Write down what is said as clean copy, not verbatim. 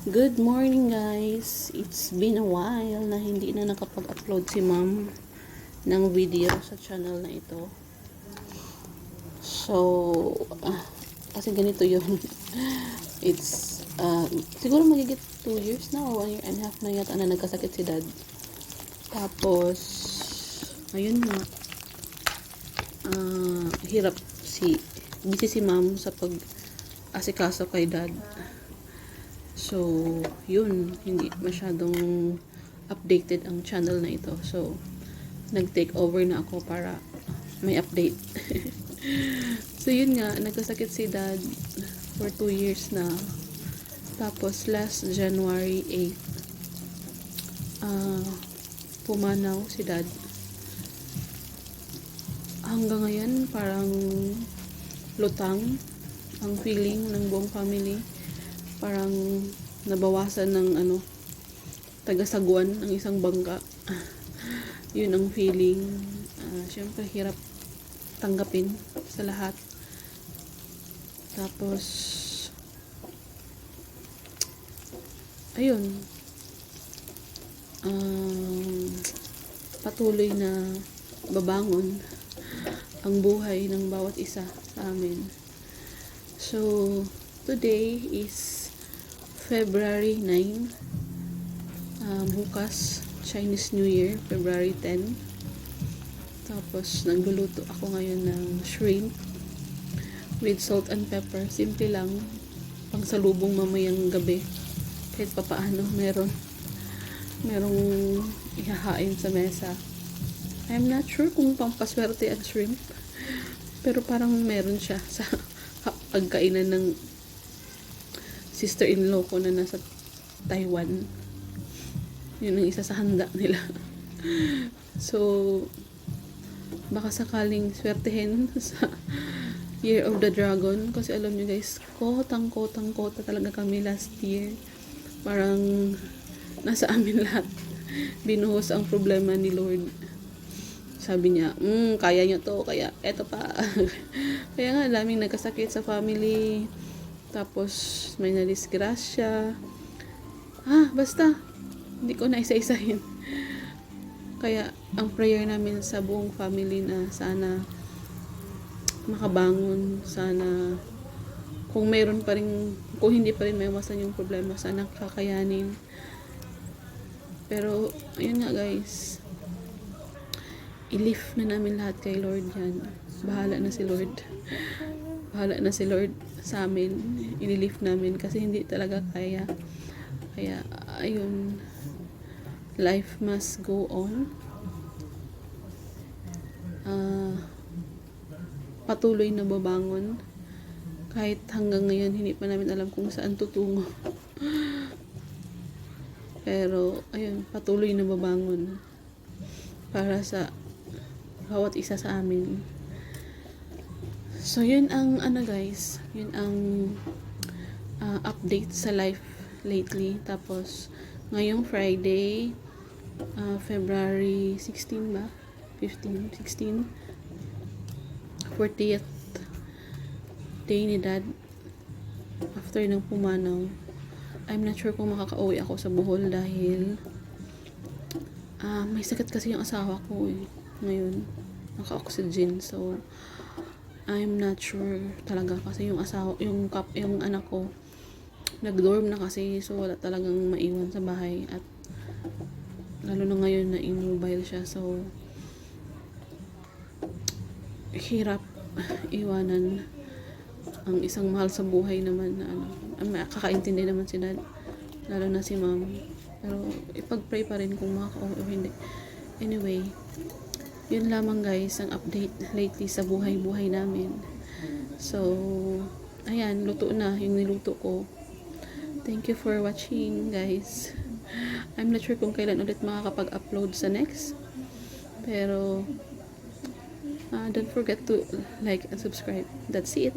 Good morning guys! It's been a while na hindi na nakapag-upload si ma'am ng video sa channel na ito. So, kasi ganito yun. It's, siguro magigit 2 years na o 1 year and a half na yata na nagkasakit si dad. Tapos, ayun nga, busy si ma'am sa pag-asikaso kay dad. So, yun, hindi masyadong updated ang channel na ito. So, nag-take over na ako para may update. So, yun nga, nagkasakit si dad for 2 years na. Tapos, last January 8, pumanaw si dad. Hanggang ngayon, parang lutang ang feeling ng buong family. Parang nabawasan ng tagasagwan ng isang bangka. Yun ang feeling. Syempre hirap tanggapin sa lahat. Tapos ayun, patuloy na babangon ang buhay ng bawat isa sa amin. So today is February 9. Bukas, Chinese New Year, February 10. Tapos, nagluluto ako ngayon ng shrimp with salt and pepper. Simple lang. Pangsalubong mamayang gabi. Kahit papaano, merong ihahain sa mesa. I'm not sure kung pampaswerte ang shrimp. Pero parang meron siya sa pagkainan ng sister-in-law ko na nasa Taiwan. Yun ang isa sa handa nila. So, baka sakaling swertehin sa Year of the Dragon. Kasi alam nyo guys, kotang-kota talaga kami last year. Parang nasa amin lahat. Binuhos ang problema ni Lord. Sabi niya, kaya nyo to, kaya eto pa. Kaya nga, daming nagkasakit sa family. Tapos, may nadisgrasya. Basta, hindi ko na isa-isahin. Kaya, ang prayer namin sa buong family na sana makabangon, sana kung mayroon pa rin, kung hindi pa rin may iwasan yung problema, sana kakayanin. Pero, ayun nga guys, i-lift na namin lahat kay Lord yan. Bahala na si Lord. Bahala na si Lord sa amin. I-lift namin kasi hindi talaga kaya. Kaya, ayun. Life must go on. Patuloy na babangon. Kahit hanggang ngayon, hindi pa namin alam kung saan tutungo. Pero, ayun, patuloy na babangon. Para sa bawat isa sa amin. So, yun ang guys, yun ang update sa life lately. Tapos, ngayong Friday, February 16 ba? 15, 16, 40th day ni dad after ng pumanaw. I'm not sure kung makaka-uwi ako sa Bohol dahil may sakit kasi yung asawa ko ngayon, naka-oxygen. So I'm not sure talaga kasi yung anak ko nag-dorm na kasi, so wala talagang maiwan sa bahay at lalo na ngayon na immobile siya. So hirap iwanan ang isang mahal sa buhay naman na kakaintindi naman si dad, lalo na si mom. Pero ipag-pray pa rin kung makaka-uwi o hindi. Anyway, yun lamang guys ang update lately sa buhay-buhay namin. So, ayan, luto na yung niluto ko. Thank you for watching guys. I'm not sure kung kailan ulit makakapag-upload sa next. Pero, don't forget to like and subscribe. That's it.